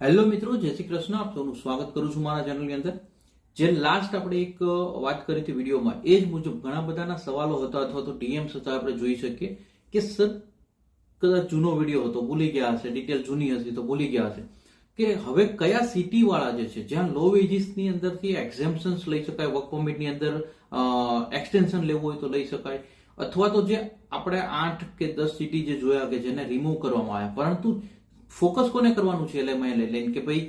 Hello મિત્રો, જય શ્રી કૃષ્ણ. આપ સૌનું સ્વાગત કરું છું મારા ચેનલની અંદર. જે લાસ્ટ આપણે એક વાત કરી હતી વિડીયોમાં, એ જ મુજબ ઘણા બધાના સવાલો હતા અથવા તો ડીએમ્સ હતા. આપણે જોઈ શકીએ કે સર કદાચ જૂનો વિડીયો હતો, ભૂલી ગયા હશે, ડિટેલ જૂની હશે તો ભૂલી ગયા હશે કે હવે કયા સિટી વાળા જે છે જ્યાં લો વેજીસની અંદરથી એક્ઝેમ્પશન્સ લઈ શકાય, વર્ક પરમિટની અંદર એક્સટેન્શન લેવું હોય તો લઈ શકાય, અથવા તો જે આપણે 8 કે 10 સિટી જે જોયા કે જેને રિમૂવ કરવામાં આવ્યા, પરંતુ ફોકસ કોને કરવાનું છે LMI લઈને કે ભાઈ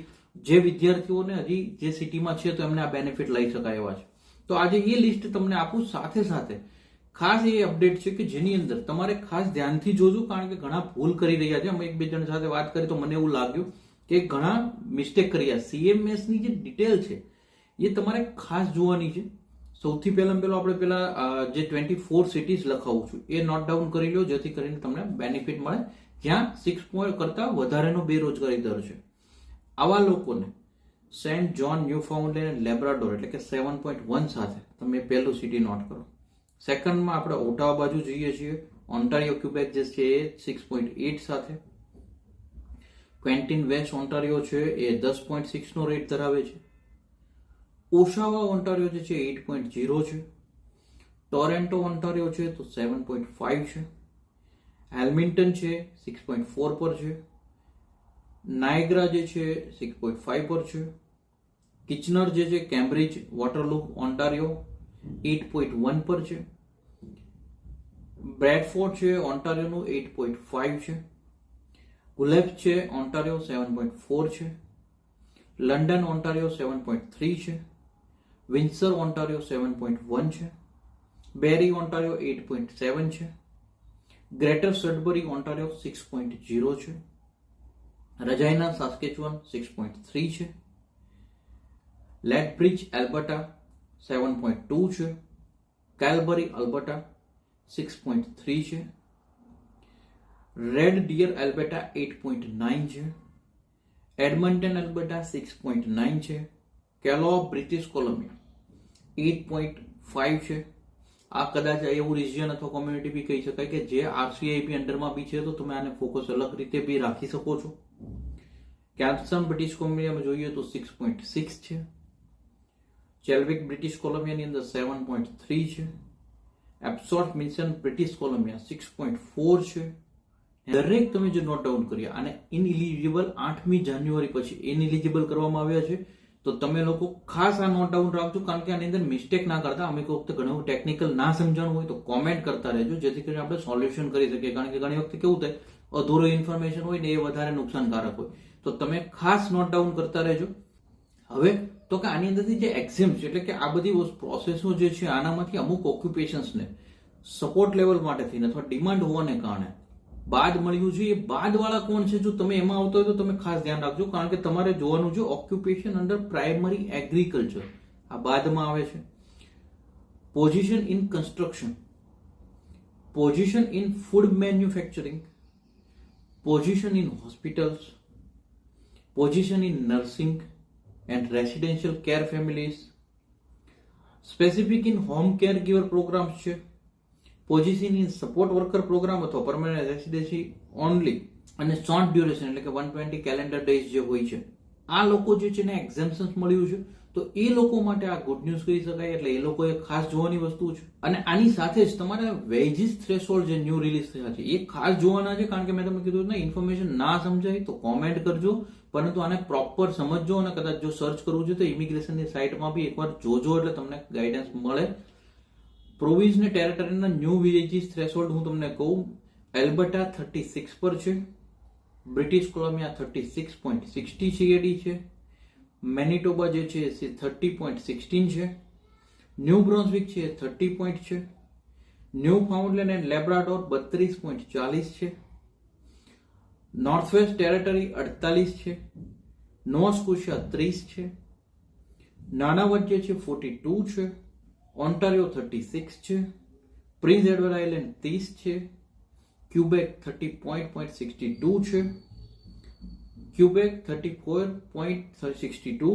જે વિદ્યાર્થીઓને હજી જે સિટીમાં છે તો એમને આ બેનિફિટ લઈ શકાય એવા છે. તો આજે એ લિસ્ટ તમને આપું. સાથે સાથે ખાસ એ અપડેટ છે કે જેની અંદર તમારે ખાસ ધ્યાનથી જોજો, કારણ કે ઘણા ભૂલ કરી રહ્યા છે. અમે એક બે જણ સાથે વાત કરી તો મને એવું લાગ્યું કે ઘણા મિસ્ટેક કર્યા. CMS ની જે ડિટેલ છે એ તમારે ખાસ જોવાની છે. સૌથી પહેલા આપણે પેલા જે 24 સિટીઝ લખાવું છું એ નોટ ડાઉન કરી લો, જેથી કરીને તમને બેનિફિટ મળે. જ્યાં 6 કરતા વધારેનો બેરોજગારી દર છે, આવા લોકોને સેન્ટ જ્હોન, ન્યૂફાઉન્ડલેન્ડ અને લેબ્રાડોર એટલે કે 7.1 સાથે તમે પહેલું સિટી નોટ કરો. સેકન્ડમાં આપણે ઓટાવા બાજુ જઈએ છીએ. ઓન્ટારિયો ક્યુબેક જે છે એ 6.8 સાથે. ક્વેન્ટિન વેસ્ટ ઓન્ટારિયો છે એ 10.6 નો રેટ ધરાવે છે. ઓશાવા ઓન્ટારિયો જે છે 8.0 છે. ટોરેન્ટો ઓન્ટારિયો છે તો 7.5 છે. હેલ્મિન્ટન છે 6.4 પર છે. નાયગ્રા જે છે 6.5 પર છે. કિચનર જે છે કેમ્બ્રિજ વોટરલૂ ઓન્ટારિયો 8.1 પર છે. બ્રેડફોર્ડ છે ઓન્ટારિયોનું 8.5 છે. ગુલેબ છે ઓન્ટારિયો 7.4 છે. લંડન ઓન્ટારિયો 7.3 છે. વિન્સર ઓન્ટારિયો 7.1 છે. બેરી ઓન્ટારિયો 8.7 છે. ગ્રેટર સડબરી ઓન્ટારિયો 6.0 છે. રજાઇના સાસ્કેચુઅન 6.3 છે. લેથબ્રિજ એલ્બર્ટા 7.2 છે. કેલ્બરી અલ્બર્ટા 6.3 છે. રેડ ડિયર એલ્બર્ટા 8.9 છે. એડમન્ટન એલ્બર્ટા 6.9 છે. કેલોબ બ્રિટિશ કોલંબિયા 8.5 છે. આ કદાચ એવું રિજિયન અથવા કોમ્યુનિટી બી કહી શકાય કે જે RCIP અંડરમાં બી છે, તો તમે આને ફોકસ અલગ રીતે બી રાખી શકો છો. કેલ્પસન બ્રિટિશ કોલંબિયામાં જોઈએ તો 6.6 છે. ચેલ્વિક બ્રિટિશ કોલંબિયાની અંદર 7.3 છે. એબ્સોર્ટ મિશન બ્રિટિશ કોલંબિયા 6.4 છે. દરેક તમે જે નોટ ડાઉન કર્યા અને ઇનએલિજિબલ 8મી જાન્યુઆરી પછી ઇનએલિજિબલ કરવામાં આવ્યા છે, તો તમે લોકો ખાસ આ નોટ ડાઉન રાખજો, કારણ કે આની અંદર મિસ્ટેક ના કરતા. અમે કોઈ વખતે ઘણું ટેકનિકલ ના સમજાણું હોય તો કોમેન્ટ કરતા રહેજો, જેથી કરીને આપણે સોલ્યુશન કરી શકીએ. કારણ કે ઘણી વખતે કેવું થાય, અધૂરો ઇન્ફોર્મેશન હોય ને એ વધારે નુકસાનકારક હોય. તો તમે ખાસ નોટ ડાઉન કરતા રહેજો. હવે તો કે આની અંદરથી જે એક્ઝામ્સ એટલે કે આ બધી પ્રોસેસો જે છે આનામાંથી અમુક ઓક્યુપેશન્સને સપોર્ટ લેવલ માટેથી અથવા ડિમાન્ડ હોવાને કારણે બાદ મળ્યું છે. એ બાદ વાળા કોણ છે? જો તમે એમાં આવતો હોય તો તમે ખાસ ધ્યાન રાખજો, કારણ કે તમારે જોવાનું છે ઓક્યુપેશન અંડર પ્રાઇમરી એગ્રીકલ્ચર આ બાદમાં આવે છે. Position in construction, position in food manufacturing, position in hospitals, position in nursing and residential care families, specific in home caregiver programs છે. Position in support worker program અથવા permanent residency only, અને short duration એટલે કે 120 calendar days જે હોય છે. આ લોકો જે છે ને એક્ઝેમ્પશન્સ મળ્યું છે, તો એ લોકો માટે આ ગુડ ન્યૂઝ કહી શકાય. એટલે એ લોકોએ ખાસ જોવાની વસ્તુ છે. અને આની સાથે જ તમારે વેજીસ થ્રેશોલ્ડ જે ન્યૂ રિલીઝ થયા છે એ ખાસ જોવાના છે, કારણ કે મેં તમને કીધું ને, ઇન્ફોર્મેશન ના સમજાય તો કોમેન્ટ કરજો, પરંતુ આને પ્રોપર સમજજો. અને કદાચ જો સર્ચ કરવું છે તો ઇમિગ્રેશનની સાઇટમાં બી એકવાર જોજો, એટલે તમને ગાઈડન્સ મળે. પ્રોવિન્સ ને ટેરેટરીના ન્યૂ વેજીસ થ્રેશોલ્ડ હું તમને કહું. એલ્બર્ટા 36 પર છે. બ્રિટિશ કોલંબિયા 36.60 CAD છે. મેનિટોબા જે છે એ 30.16 છે. ન્યૂ બ્રોન્ઝવિક છે 30 પોઈન્ટ છે. ન્યૂ ફાઉન્ડલેન્ડ એન્ડ લેબ્રાડોર 32.40 છે. નોર્થ વેસ્ટ ટેરેટરી 48 છે. નોવા સ્કોશિયા 30 છે. નાનાવટ જે છે 42 છે. ઓન્ટારિયો 36 છે. પ્રિન્સ એડવર્ડ આઇલેન્ડ 30 છે. ક્યુબેક 30.62 છે. ક્યુબેક 34.62,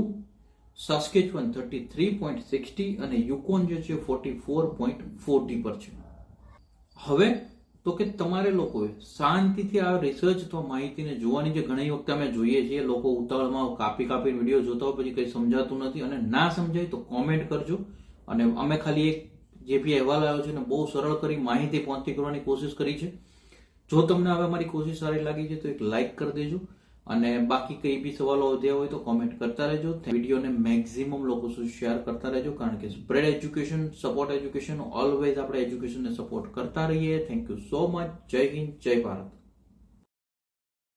સાસ્કેચુઅન 33.60 અને યુકોન જે છે 44.40 પર છે. હવે તો કે તમારે લોકોએ શાંતિથી આ રિસર્ચ અથવા માહિતીને જોવાની જે ઘણી વખતે અમે જોઈએ છીએ લોકો ઉતાવળમાં કાપી વિડીયો જોતા હોય પછી કંઈ સમજાતું નથી, અને ના સમજાય તો કોમેન્ટ કરજો. અને અમે ખાલી એક જે બી અહેવાલ આવ્યો છે ને બહુ સરળ કરી માહિતી પહોંચતી કરવાની કોશિશ કરી છે. જો તમને હવે અમારી કોશિશ સારી લાગી છે તો એક લાઈક કરી દેજો, અને બાકી કઈ બી સવાલો વધ્યા હોય તો કોમેન્ટ કરતા રહેજો. વિડીયોને મેક્સિમમ લોકો સુધી શેર કરતા રહેજો, કારણ કે spread education, support education, always આપણે એજ્યુકેશનને સપોર્ટ કરતા રહીએ. Thank you so much. જય હિન્દ, જય ભારત.